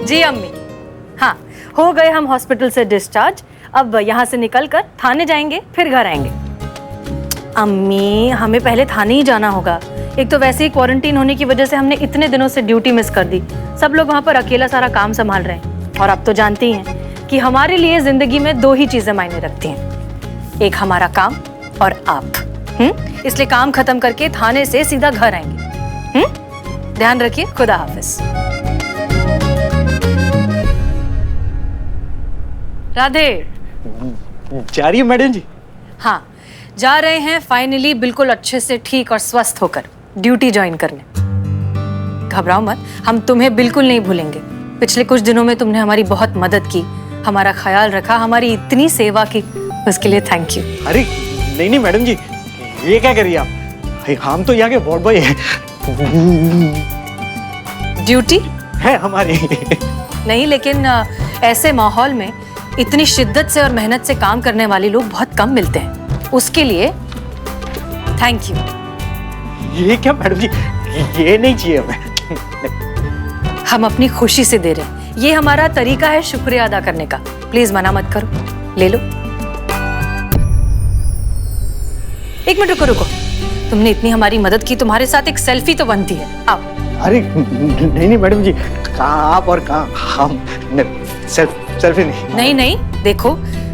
जी अम्मी, हाँ हो गए हम हॉस्पिटल से डिस्चार्ज। अब यहाँ से निकलकर थाने जाएंगे, फिर घर आएंगे। अम्मी, हमें पहले थाने ही जाना होगा। एक तो वैसे ही क्वारंटीन होने की वजह से हमने इतने दिनों से ड्यूटी मिस कर दी। सब लोग वहाँ पर अकेला सारा काम संभाल रहे हैं। और आप तो जानती हैं कि हमारे लिए जिंदगी में दो ही चीजें मायने रखती हैं, एक हमारा काम और आप। इसलिए काम खत्म करके थाने से सीधा घर आएंगे। ध्यान रखिए। खुदा हाफिज। राधे। जा रही है मैडम जी? हाँ, जा रहे हैं फाइनली, बिल्कुल अच्छे से ठीक और स्वस्थ होकर ड्यूटी ज्वाइन करने। घबराओ मत, हम तुम्हें बिल्कुल नहीं भूलेंगे। पिछले कुछ दिनों में तुमने हमारी बहुत मदद की, हमारा ख्याल रखा, हमारी इतनी सेवा की, उसके लिए थैंक यू। अरे नहीं मैडम जी, ये क्या करिए आप? हम तो यहाँ के वार्ड बॉय हैं। ड्यूटी है हमारी। नहीं, लेकिन ऐसे माहौल में इतनी शिद्दत से और मेहनत से काम करने वाले लोग बहुत कम मिलते हैं। उसके लिए थैंक यू। ये क्या मैडम जी, ये नहीं चाहिए हमें। हम अपनी खुशी से दे रहे हैं, ये हमारा तरीका है शुक्रिया अदा करने का। प्लीज मना मत करो, ले लो। एक मिनट रुको। तुमने इतनी हमारी मदद की, तुम्हारे साथ एक सेल्फी तो बनती है। आओ। अरे नहीं मैडम जी, कहाँ आप और कहाँ हम। सेल्फी नहीं, देखो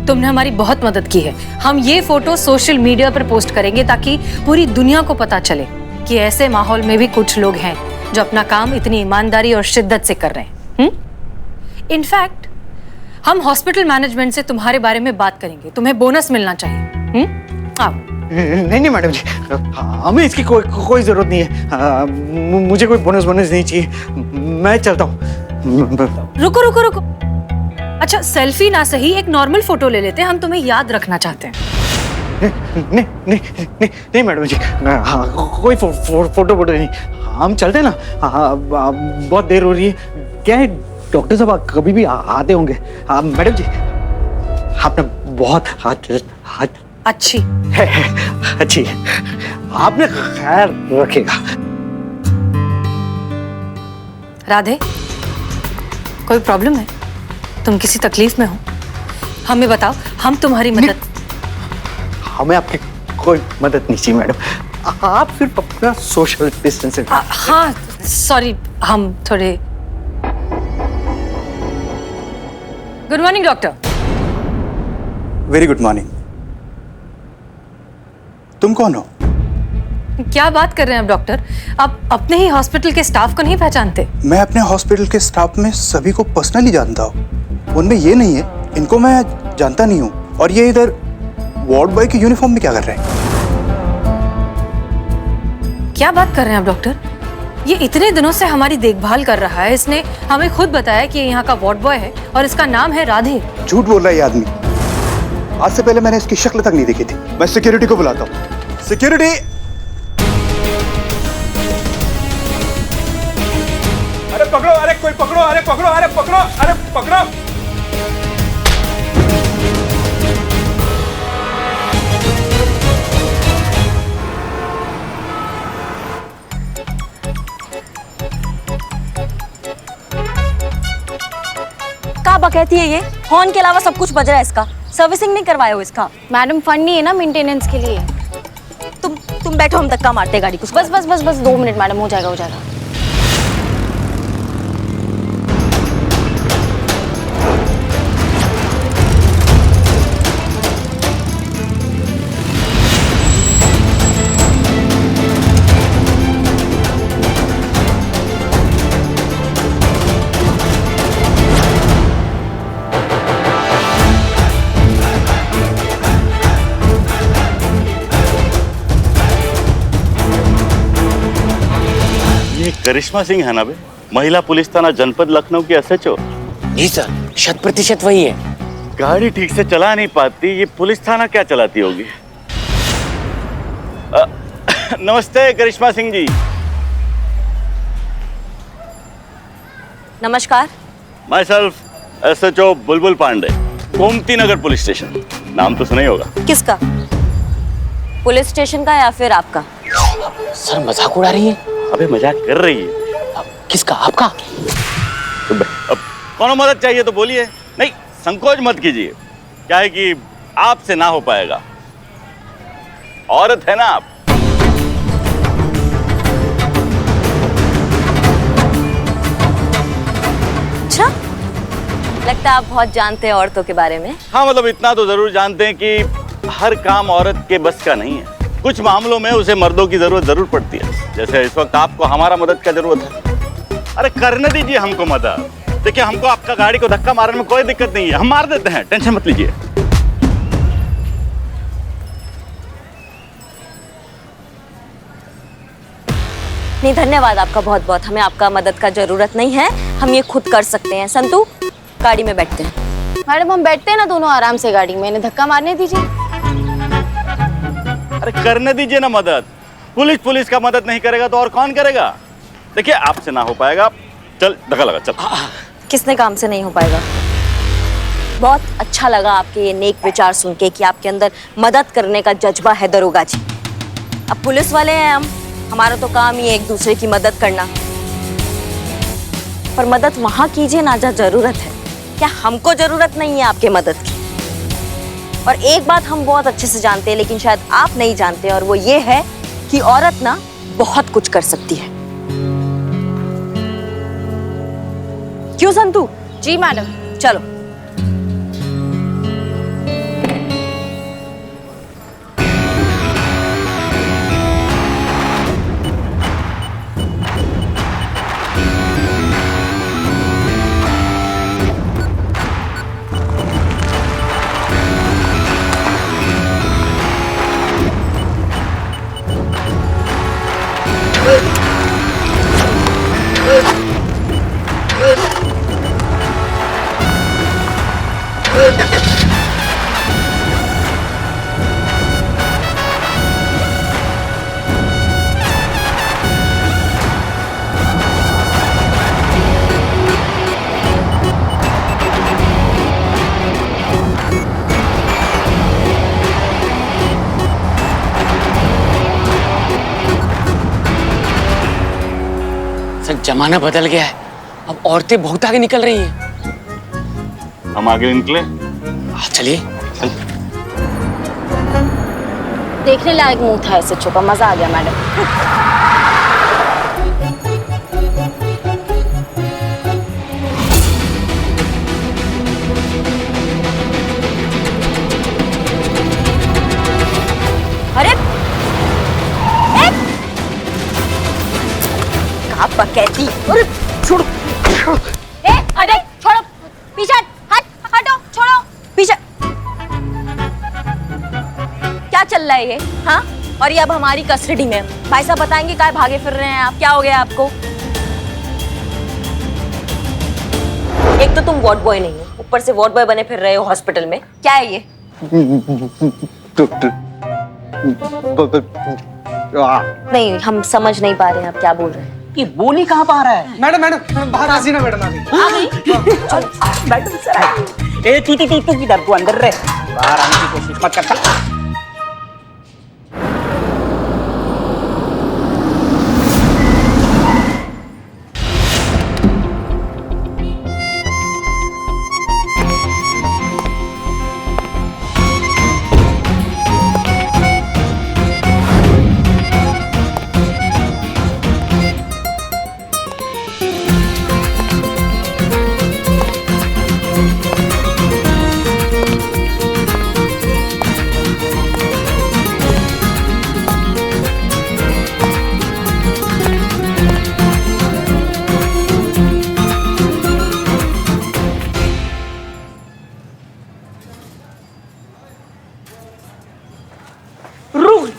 तुमने हमारी बहुत मदद की है। हम ये फोटो सोशल मीडिया पर पोस्ट करेंगे ताकि पूरी दुनिया को पता चले कि ऐसे माहौल में भी कुछ लोग हैं जो अपना काम इतनी ईमानदारी और शिद्दत से कर रहे हैं। इनफैक्ट हम हॉस्पिटल मैनेजमेंट से तुम्हारे बारे में बात करेंगे, तुम्हें बोनस मिलना चाहिए। आओ। नहीं मैडम जी, हमें इसकी कोई जरूरत नहीं है। मुझे कोई बोनस नहीं चाहिए, मैं चलता हूँ। रुको। अच्छा, सेल्फी ना सही, एक नॉर्मल फोटो ले लेते हैं, हम तुम्हें याद रखना चाहते हैं। नहीं मैडम जी, कोई फोटो नहीं, हम चलते हैं ना। बहुत देर हो रही है। क्या है, डॉक्टर साहब कभी भी आते होंगे। मैडम जी, आपने बहुत अच्छी है, आपने ख्याल रखेगा। राधे, कोई प्रॉब्लम है? तुम किसी तकलीफ में हो? हमें बताओ, हम तुम्हारी मदद। हमें आपकी कोई मदद नहीं चाहिए मैडम, आप सिर्फ अपना सोशल डिस्टेंसिंग। हाँ सॉरी, हम थोड़े। Good morning doctor. Very good morning. तुम कौन हो? क्या बात कर रहे हैं आप डॉक्टर? आप अपने ही हॉस्पिटल के स्टाफ को नहीं पहचानते? मैं अपने हॉस्पिटल के स्टाफ में सभी को पर्सनली जानता हूँ, उनमें ये नहीं है, इनको मैं जानता नहीं हूँ। और ये इधर वार्ड बॉय की यूनिफॉर्म में क्या कर रहे हैं? क्या बात कर रहे हैं आप डॉक्टर? ये इतने दिनों से हमारी देखभाल कर रहा है, इसने हमें खुद बताया कि ये यहाँ का वार्ड बॉय है और इसका नाम है राधे। झूठ बोल रहा है ये आदमी। आज से पहले मैंने इसकी शक्ल तक नहीं देखी थी। मैं सिक्योरिटी को बुलाता हूँ। सिक्योरिटी! अरे पकड़ो, अरे कोई पकड़ो, अरे पकड़ो, अरे पकड़ो, अरे पकड़ो। क्या बकैती है ये? हॉर्न के अलावा सब कुछ बज रहा है इसका। सर्विसिंग नहीं करवाए हो इसका? मैडम फंड नहीं है ना मेंटेनेंस के लिए। तुम बैठो, हम धक्का मारते गाड़ी को। बस 2 मिनट मैडम, हो जाएगा। करिश्मा सिंह है ना बे, महिला पुलिस थाना जनपद लखनऊ की एसएचओ। जी सर, 100% वही है। गाड़ी ठीक से चला नहीं पाती, ये पुलिस थाना क्या चलाती होगी? नमस्ते करिश्मा सिंह जी। नमस्कार। My self SHO Bulbul Pandey, Gomti Nagar police station. नाम तो सुना ही होगा। किसका? पुलिस स्टेशन का या फिर आपका? सर मजाक उड़ा रही है। अबे मजाक कर रही है। किसका? आपका? तो अब कोनो मदद चाहिए तो बोलिए, नहीं संकोच मत कीजिए, क्या है कि आपसे ना हो पाएगा, औरत है ना आप। अच्छा, लगता है आप बहुत जानते हैं औरतों के बारे में। हाँ मतलब इतना तो जरूर जानते हैं कि हर काम औरत के बस का नहीं है, कुछ मामलों में उसे मर्दों की जरूरत जरूर पड़ती है। जैसे इस वक्त आपको हमारा मदद का जरूरत है। अरे करने दीजिए हमको मदद। देखिए हमको आपका गाड़ी को धक्का मारने में कोई दिक्कत नहीं है, हम मार देते हैं, टेंशन मत लीजिए। नहीं धन्यवाद आपका बहुत बहुत, हमें आपका मदद का जरूरत नहीं है, हम ये खुद कर सकते हैं। संतू गाड़ी में बैठते हैं। मैडम हम बैठते हैं ना दोनों आराम से गाड़ी में, इन्हें धक्का मारने दीजिए। अरे करने दीजिए ना मदद, पुलिस का मदद नहीं करेगा तो और कौन करेगा। देखिए आपसे ना हो पाएगा, चल धक्का लगा चल। किसने काम से नहीं हो पाएगा। बहुत अच्छा लगा आपके ये नेक विचार सुन के कि आपके अंदर मदद करने का जज्बा है दरोगा जी। अब पुलिस वाले हैं हम, हमारा तो काम ही है एक दूसरे की मदद करना, पर मदद वहां कीजिए ना जहाँ जरूरत है। क्या हमको जरूरत नहीं है आपके मदद की। और एक बात हम बहुत अच्छे से जानते हैं लेकिन शायद आप नहीं जानते, और वो ये है कि औरत ना बहुत कुछ कर सकती है। क्यों संतू? जी मैडम। चलो। सर जमाना बदल गया है, अब औरतें बहुत आगे निकल रही हैं। हम आगे निकले, चलिए। देखने लायक मुंह था एसएचओ का, मजा आ गया मैडम। अरे कहती। अरे छोड़ो। अरे छोड़ो, पीछे हटो, छोड़ो पीछे। क्या चल रहा है ये? हाँ, और ये अब हमारी कस्टडी में। भाई साहब बताएंगे क्या भागे फिर रहे हैं आप, क्या हो गया आपको? एक तो तुम वार्ड बॉय नहीं हो, ऊपर से वार्ड बॉय बने फिर रहे हो हॉस्पिटल में। क्या है ये? डॉक्टर नहीं, हम समझ नहीं पा रहे हैं आप क्या बोल रहे हैं। ये बोली कहाँ पा रहा है? मैडम बाहर आ ना मैडम, आ गई। Madam sir I. ए तू किधर, तू अंदर रह, बाहर आने की कोशिश मत कर।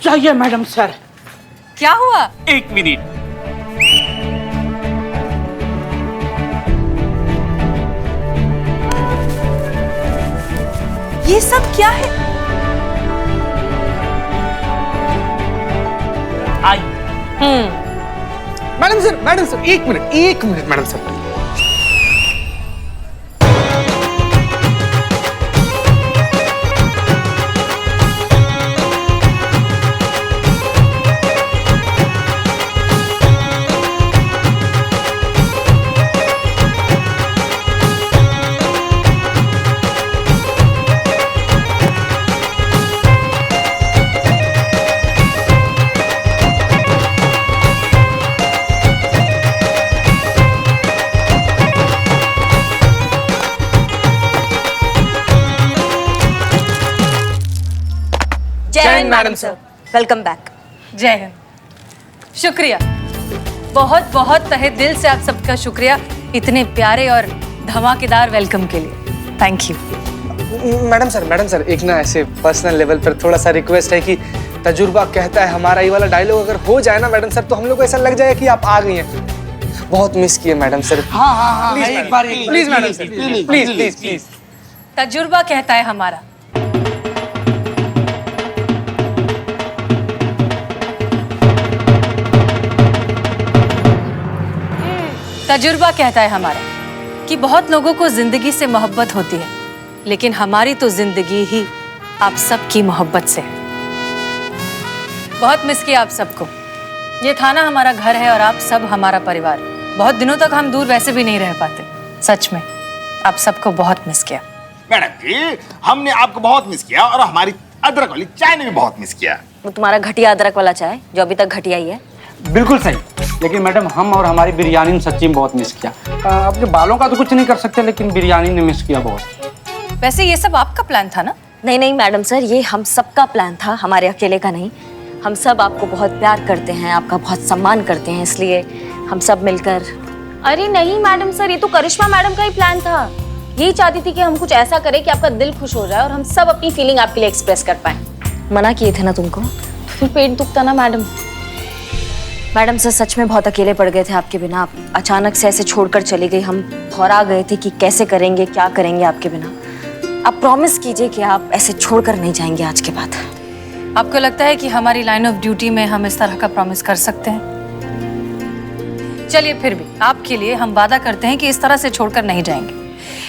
चल जाइए मैडम सर। क्या हुआ? एक मिनट। ये सब क्या है? आई। मैडम सर एक minute madam sir. Hind madam sir. Welcome back. जय हिंद। शुक्रिया, बहुत बहुत तहे दिल से आप सबका शुक्रिया इतने प्यारे और धमाकेदार वेलकम के लिए। Thank you. मैडम सर एक ना ऐसे पर्सनल लेवल पर थोड़ा सा रिक्वेस्ट है कि तजुर्बा कहता है हमारा ये वाला डायलॉग अगर हो जाए ना मैडम सर, तो हम लोग को ऐसा लग जाएगा कि आप आ गई हैं। बहुत मिस किए मैडम सर। हाँ एक बार प्लीज मैडम सर, प्लीज। तजुर्बा कहता है हमारा। तजुर्बा कहता है हमारा कि बहुत लोगों को जिंदगी से मोहब्बत होती है, लेकिन हमारी तो जिंदगी ही आप सबकी मोहब्बत से है। बहुत मिस किया आप सबको। ये थाना हमारा घर है और आप सब हमारा परिवार। बहुत दिनों तक हम दूर वैसे भी नहीं रह पाते। सच में आप सबको बहुत मिस किया। मैडम जी, हमने आपको बहुत मिस किया और हमारी अदरक वाली चाय ने भी बहुत मिस किया। वो तुम्हारा घटिया अदरक वाला चाय जो अभी तक घटिया ही है। बिल्कुल सही, लेकिन मैडम हम और हमारी बिरयानी ने सच्ची में बहुत मिस किया। आपके बालों का तो कुछ नहीं कर सकते, लेकिन बिरयानी ने मिस किया बहुत। वैसे ये सब आपका प्लान था ना? नहीं मैडम सर, ये हम सबका प्लान था, हमारे अकेले का नहीं। हम सब आपको बहुत प्यार करते हैं, आपका बहुत सम्मान करते हैं, इसलिए हम सब मिलकर। अरे नहीं मैडम सर, ये तो करिश्मा मैडम का ही प्लान था। यही चाहती थी कि हम कुछ ऐसा करें कि आपका दिल खुश हो जाए और हम सब अपनी फीलिंग आपके लिए एक्सप्रेस कर पाए। मना किए थे ना तुमको? तो फिर पेट दुखता ना मैडम। मैडम सर सच में बहुत अकेले पड़ गए थे आपके बिना। आप अचानक से ऐसे छोड़कर चली गई, हम घबरा गए थे कि कैसे करेंगे, क्या करेंगे आपके बिना। आप प्रॉमिस कीजिए कि आप ऐसे छोड़कर नहीं जाएंगे आज के बाद। आपको लगता है कि हमारी लाइन ऑफ ड्यूटी में हम इस तरह का प्रॉमिस कर सकते हैं? चलिए फिर भी आपके लिए हम वादा करते हैं कि इस तरह से छोड़कर नहीं जाएंगे।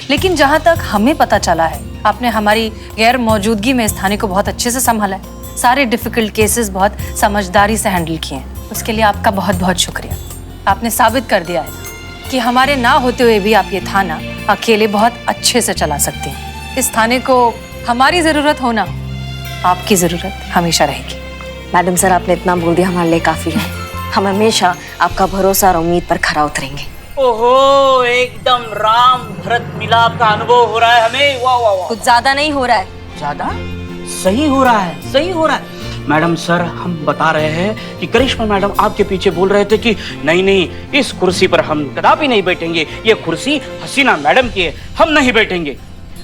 लेकिन जहां तक हमें पता चला है, आपने हमारी गैर मौजूदगी में इस थाने को बहुत अच्छे से संभाला है। सारे डिफिकल्ट केसेस बहुत समझदारी से हैंडल किए हैं। उसके लिए आपका बहुत बहुत शुक्रिया। आपने साबित कर दिया है कि हमारे ना होते हुए भी आप ये थाना अकेले बहुत अच्छे से चला सकते हैं। इस थाने को हमारी जरूरत होना, आपकी जरूरत हमेशा रहेगी। मैडम सर आपने इतना बोल दिया, हमारे लिए काफी है। हम हमेशा आपका भरोसा और उम्मीद पर खरा उतरेंगे। ओहो, एकदम राम भरत मिलाप का अनुभव हो रहा है हमें। वाह वाह वाह। कुछ ज्यादा नहीं हो रहा है? ज्यादा सही हो रहा है, सही हो रहा है। मैडम सर हम बता रहे हैं कि करिश्मा मैडम आपके पीछे बोल रहे थे कि नहीं इस कुर्सी पर हम कदापि नहीं बैठेंगे, ये कुर्सी हसीना मैडम की है, हम नहीं बैठेंगे।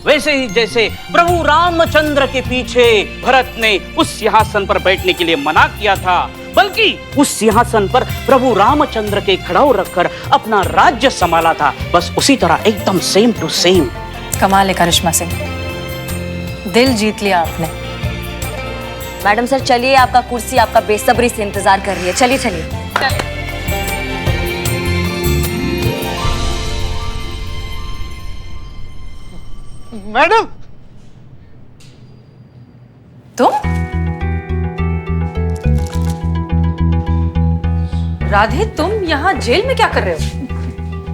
वैसे ही जैसे प्रभु रामचंद्र के पीछे भरत ने उस सिंहासन पर बैठने के लिए मना किया था, बल्कि उस सिंहासन पर प्रभु रामचंद्र के खड़ाऊ रखकर अपना राज्य संभाला था। बस उसी तरह एकदम सेम टू सेम। कमाल है करिश्मा सिंह, दिल जीत लिया आपने। मैडम सर चलिए, आपका कुर्सी आपका बेसब्री से इंतजार कर रही है। चलिए। मैडम तुम? राधे तुम यहाँ जेल में क्या कर रहे हो?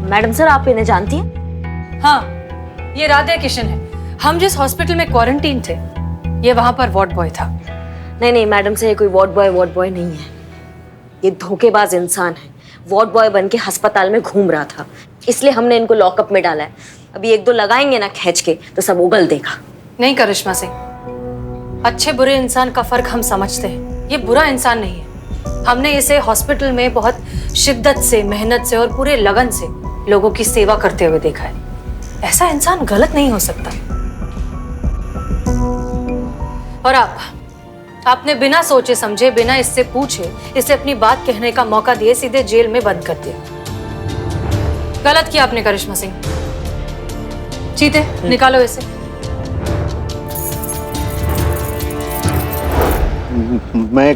मैडम सर आप इन्हें जानती हैं? हाँ, ये राधे किशन है। हम जिस हॉस्पिटल में क्वारंटीन थे, ये वहां पर वार्ड बॉय था। नहीं मैडम सर, ये कोई वार्ड बॉय नहीं है। ये धोखेबाज इंसान है। वार्ड बॉय बन के अस्पताल में घूम रहा था, इसलिए हमने इनको लॉकअप में डाला है। अभी 1-2 लगाएंगे ना खींच के तो सब उगल देगा। नहीं करिश्मा सिंह, अच्छे बुरे इंसान का फर्क हम समझते हैं। ये बुरा इंसान नहीं है। हमने इसे हॉस्पिटल में बहुत शिद्दत से, मेहनत से और पूरे लगन से लोगों की सेवा करते हुए देखा है। ऐसा इंसान गलत नहीं हो सकता। और आपने बिना सोचे समझे, बिना इससे पूछे, इसे अपनी बात कहने का मौका दिए सीधे जेल में बंद कर दिया। गलत किया आपने करिश्मा सिंह। चीते निकालो इसे। मैं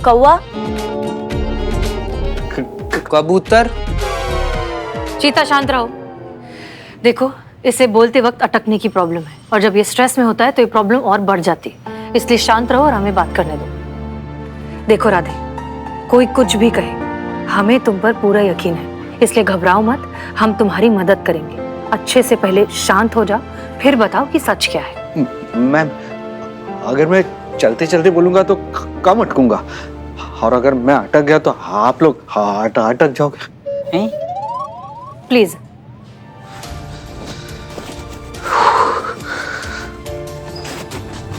कौवा? कबूतर? चीता शांत रहो। देखो, इसे बोलते वक्त अटकने की प्रॉब्लम है, और जब ये स्ट्रेस में होता है तो ये प्रॉब्लम और बढ़ जाती है। इसलिए शांत रहो और हमें बात करने दो। देखो राधे, कोई कुछ भी कहे, हमें तुम पर पूरा यकीन है, इसलिए घबराओ मत। हम तुम्हारी मदद करेंगे। अच्छे से पहले शांत हो जाओ, फिर बताओ कि सच क्या है। मैम, अगर मैं चलते चलते बोलूंगा तो कम अटकूंगा, और अगर मैं अटक गया तो आप लोग अटक जाओगे। प्लीज।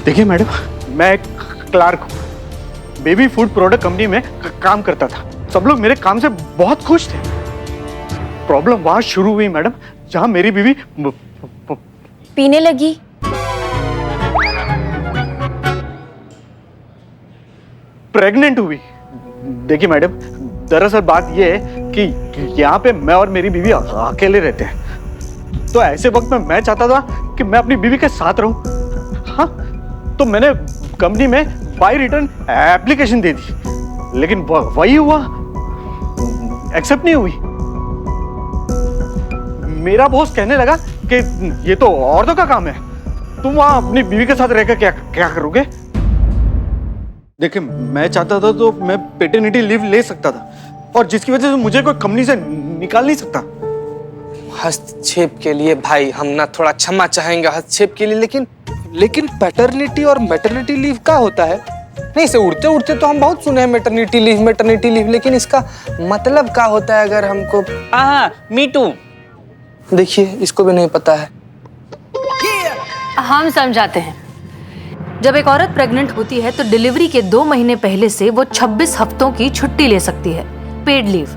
देखिए मैडम, मैं एक क्लार्क हूँ, बेबी फूड प्रोडक्ट कंपनी में काम करता था। सब लोग मेरे काम से बहुत खुश थे। प्रॉब्लम वहां शुरू हुई मैडम, जहां मेरी बीवी पीने लगी। प्रेग्नेंट हुई। देखिए मैडम, दरअसल बात यह है कि यहाँ पे मैं और मेरी बीवी अकेले रहते हैं, तो ऐसे वक्त में मैं चाहता था कि मैं अपनी बीवी के साथ रहूं। हाँ, तो मैंने कंपनी में बाय रिटर्न एप्लीकेशन दे दी, लेकिन वही हुआ, एक्सेप्ट नहीं हुई। मेरा बॉस कहने लगा कि ये तो औरतों का काम है, तुम वहां अपनी बीवी के साथ रहकर क्या क्या करोगे। देखिए, मैं चाहता था तो मैं पैटर्निटी लीव ले सकता था, और जिसकी वजह से मुझे कोई कंपनी से निकाल नहीं सकता। हस्तक्षेप के लिए भाई हम ना थोड़ा क्षमा चाहेंगे, हस्तक्षेप के लिए, लेकिन पैटर्निटी और मैटरनिटी लीव का होता है? नहीं, इसे उड़ते उड़ते तो हम बहुत सुने हैं मैटरनिटी लीव, लेकिन इसका मतलब क्या होता है अगर हमको? हाँ, मी टू। देखिए, इसको भी नहीं पता है। हम समझाते हैं। जब एक औरत प्रेग्नेंट होती है तो डिलीवरी के 2 महीने पहले से वो 26 हफ्तों की छुट्टी ले सकती है, पेड लीव,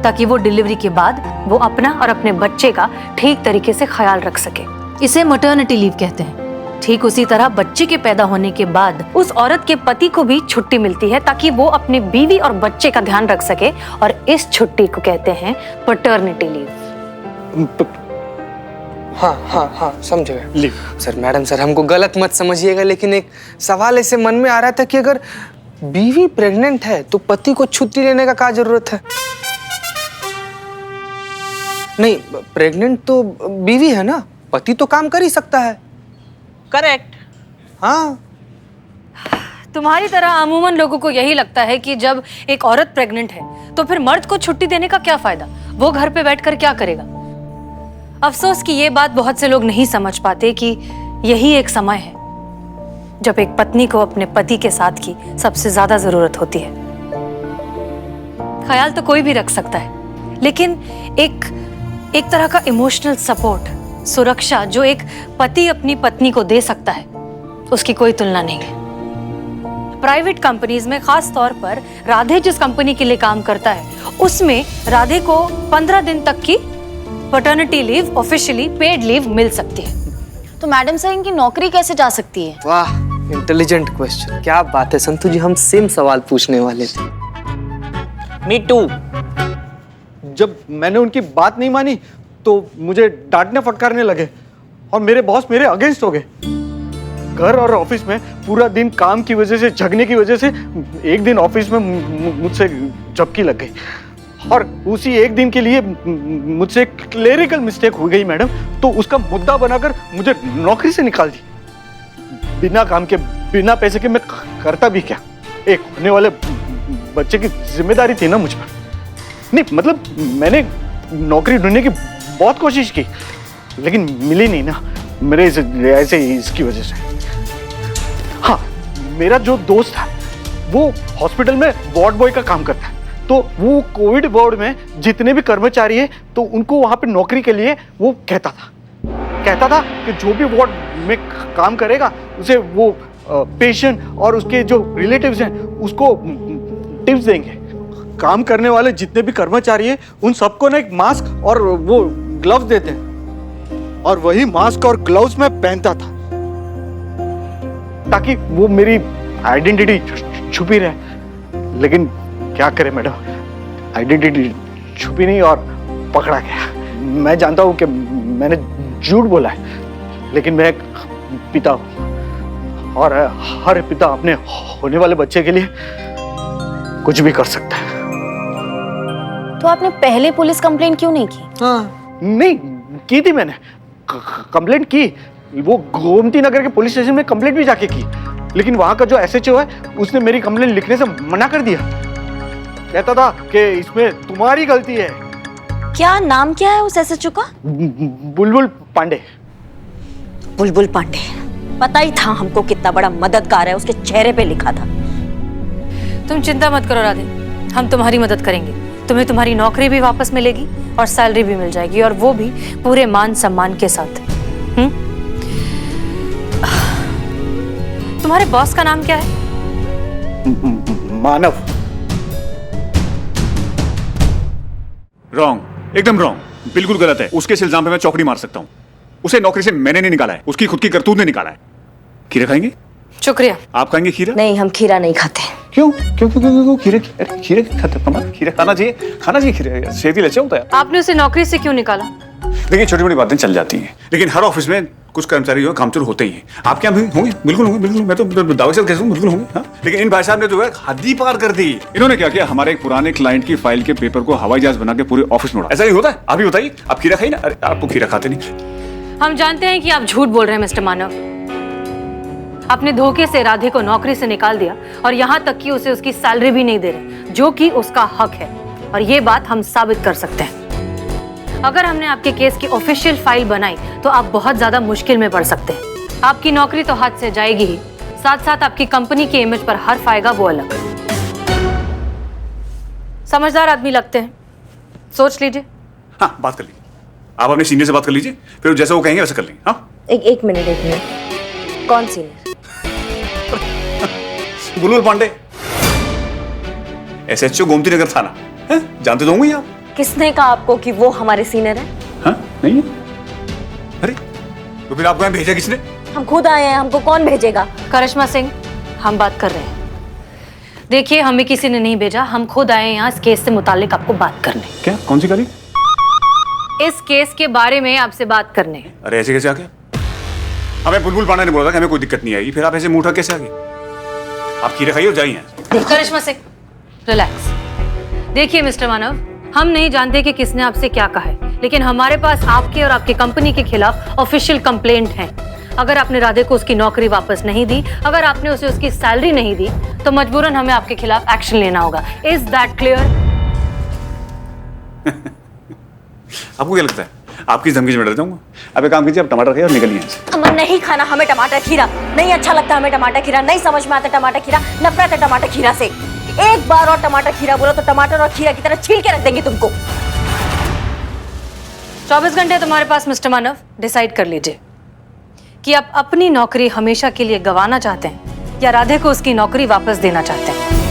ताकि वो डिलीवरी के बाद वो अपना और अपने बच्चे का ठीक तरीके से ख्याल रख सके। इसे मैटरनिटी लीव कहते हैं। ठीक उसी तरह बच्चे के पैदा होने के बाद उस औरत के पति को भी छुट्टी मिलती है, ताकि वो अपनी बीवी और बच्चे का ध्यान रख सके, और इस छुट्टी को कहते हैं पैटर्निटी लीव। हाँ, समझ गए सर। मैडम सर, हमको गलत मत समझिएगा, लेकिन एक सवाल ऐसे मन में आ रहा था कि अगर बीवी प्रेग्नेंट है तो पति को छुट्टी लेने का क्या जरूरत है? नहीं, प्रेग्नेंट तो बीवी है ना, पति तो काम कर ही सकता है। करेक्ट। हाँ, तुम्हारी तरह अमूमन लोगों को यही लगता है कि जब एक औरत प्रेग्नेंट है तो फिर मर्द को छुट्टी देने का क्या फायदा, वो घर पे बैठकर क्या करेगा। अफसोस कि ये बात बहुत से लोग नहीं समझ पाते कि यही एक समय है जब एक पत्नी को अपने पति के साथ की सबसे ज्यादा जरूरत होती है। ख्याल तो कोई भी रख सकता है, लेकिन एक तरह का इमोशनल सपोर्ट, सुरक्षा जो एक पति अपनी पत्नी को दे सकता है, उसकी कोई तुलना नहीं है। प्राइवेट कंपनीज में खास तौर पर राधे जिस कंपनी के लिए काम करता है, उसमें राधे को 15 दिन तक की paternity leave, officially paid leave मिल सकती है। तो मैडम सर, इनकी नौकरी कैसे जा सकती है? वाह, इंटेलिजेंट क्वेश्चन। क्या बात है संतु जी, हम सेम सवाल पूछने वाले थे। Me too. जब मैंने उनकी बात नहीं मानी तो मुझे डांटने फटकारने लगे, और मेरे बॉस मेरे अगेंस्ट हो गए। घर और ऑफिस में पूरा दिन काम की वजह से, झगड़ने की वजह से एक दिन ऑफिस में मुझसे झपकी लग गई, और उसी एक दिन के लिए मुझसे क्लेरिकल मिस्टेक हो गई मैडम, तो उसका मुद्दा बनाकर मुझे नौकरी से निकाल दी। बिना काम के, बिना पैसे के मैं करता भी क्या। एक होने वाले बच्चे की जिम्मेदारी थी ना मुझ पर। नहीं मतलब, मैंने नौकरी ढूंढने की बहुत कोशिश की, लेकिन मिली नहीं ना, मेरे ऐसे इसकी वजह से। हाँ, मेरा जो दोस्त था वो हॉस्पिटल में वार्ड बॉय का काम करता है, तो वो कोविड वार्ड में जितने भी कर्मचारी हैं तो उनको वहां पे नौकरी के लिए वो कहता था कि जो भी वार्ड में काम करेगा उसे वो पेशेंट और उसके जो रिलेटिव्स हैं उसको टिप्स देंगे। काम करने वाले जितने भी कर्मचारी हैं उन सबको ना एक मास्क और वो ग्लव्स देते हैं, और वही मास्क और ग्लव्स मैं पहनता था ताकि वो मेरी आइडेंटिटी छुपी रहे। लेकिन क्या करें मैडम, आइडेंटिटी छुपी नहीं और पकड़ा गया। मैं जानता हूं कि मैंने झूठ बोला है, लेकिन मैं एक पिता हूं, और हर पिता अपने होने वाले बच्चे के लिए कुछ भी कर सकता है। तो आपने पहले पुलिस कंप्लेंट क्यों नहीं की? हाँ, नहीं की थी मैंने, कंप्लेंट की, वो गोमती नगर के पुलिस स्टेशन में कंप्लेंट भी जाके की, लेकिन वहां का जो एसएचओ है उसने मेरी कंप्लेंट लिखने से मना कर दिया। कहता था कि इसमें तुम्हारी गलती है। क्या नाम क्या है उस एसएचओ का? बुलबुल पांडे। बुलबुल पांडे, पता ही था हमको कितना बड़ा मददगार है, उसके चेहरे पे लिखा था। तुम चिंता मत करो राधे, हम तुम्हारी मदद करेंगे। तुम्हें तुम्हारी नौकरी भी वापस मिलेगी और सैलरी भी मिल जाएगी, और वो भी पूरे मान सम्मान के साथ। तुम्हारे बॉस का नाम क्या है? मानव। रॉन्ग, एकदम रॉन्ग, बिल्कुल गलत है। उसके इस इल्जाम पे मैं चौकड़ी मार सकता हूँ। उसे नौकरी से मैंने नहीं निकाला है, उसकी खुद की करतूत ने निकाला है। खीरा खाएंगे? शुक्रिया। आप खाएंगे खीरा? नहीं, हम खीरा नहीं खाते। क्यों क्यों क्यों क्यों? खीरे खीरे खाते हैं? खीरा खाना चाहिए खीरा, सेहत ही अच्छा होता है। आपने उसे नौकरी से क्यों निकाला? देखिए, छोटी मोटी बातें चल जाती हैं, लेकिन हर ऑफिस में कुछ कर्मचारी जो कामचोर होते ही हैं। आपके यहाँ भी होंगे? बिल्कुल होंगे, बिल्कुल। मैं तो दावे से कहता हूँ बिल्कुल होंगे। हाँ, लेकिन इन भाई साहब ने जो है हद ही पार कर दी। इन्होंने क्या किया, हमारे एक पुराने क्लाइंट की फाइल के पेपर को हवाई जहाज बना के पूरे ऑफिस में उड़ा। ऐसा ही होता है? आप ही बताइए, आप खीरा खाइए ना। अरे आपको खीरा खाते नहीं। हम जानते हैं कि आप झूठ बोल रहे हैं मिस्टर मानव। आपने धोखे से राधे को नौकरी से निकाल दिया और यहाँ तक कि उसे उसकी सैलरी भी नहीं दे रहे, जो कि उसका हक है, और ये बात हम साबित कर सकते हैं। अगर हमने आपके केस की ऑफिशियल फाइल बनाई तो आप बहुत ज्यादा मुश्किल में पड़ सकते हैं। आपकी नौकरी तो हाथ से जाएगी ही, साथ साथ आपकी कंपनी की इमेज पर हर्फ आएगा, वो अलग। समझदार आदमी लगते हैं, सोच लीजिए। हाँ, बात कर लीजिए। आप अपने सीनियर से बात कर लीजिए, फिर जैसा वो कहेंगे वैसा कर लेंगे। हाँ, एक मिनट। कौन सीनियर? बुलबुल पांडे, SHO गोमती नगर थाना है, जानते तो होंगे आप। किसने कहा आपको कि वो हमारे सीनियर है? हाँ, नहीं है? अरे तो फिर आपको यहाँ भेजा किसने? हम खुद आए हैं, हमको कौन भेजेगा? करिश्मा सिंह, हम बात कर रहे हैं। देखिए, हमें किसी ने नहीं भेजा, हम खुद आए हैं यहाँ इस केस से मुतालिक आपको बात करने। क्या? कौन सी गाड़ी? इस केस के बारे में आपसे बात करने। अरे ऐसे कैसे आ गया? हमें बुलबुल पांडे ने बोला था कि हमें कोई दिक्कत नहीं आएगी, फिर आप ऐसे मुंह उठा कैसे आ गए? आप खीरे खाइए और जाइए। करिश्मा सिंह, रिलैक्स। देखिए मिस्टर मानव, हम नहीं जानते कि किसने आपसे क्या कहा है, लेकिन हमारे पास आपके और आपकी कंपनी के खिलाफ ऑफिशियल कंप्लेंट है। अगर आपने राधे को उसकी नौकरी वापस नहीं दी, अगर आपने उसे उसकी सैलरी नहीं दी, तो मजबूरन हमें आपके खिलाफ एक्शन लेना होगा। Is that clear? आपको क्या लगता है आपकी धमकी से मैं डर जाऊंगा? अब एक काम कीजिए, आप टमाटर खाइए और निकलिए यहाँ से। हमें नहीं खाना, हमें टमाटर खीरा नहीं अच्छा लगता। हमें टमाटर खीरा नहीं समझ में आता। टमाटर खीरा नफरत है टमाटर खीरा से। एक बार और टमाटर खीरा बोलो तो टमाटर और खीरा की तरह छील के रख देंगे तुमको। 24 घंटे तुम्हारे पास मिस्टर मानव, डिसाइड कर लीजिए कि आप अपनी नौकरी हमेशा के लिए गंवाना चाहते हैं या राधे को उसकी नौकरी वापस देना चाहते हैं।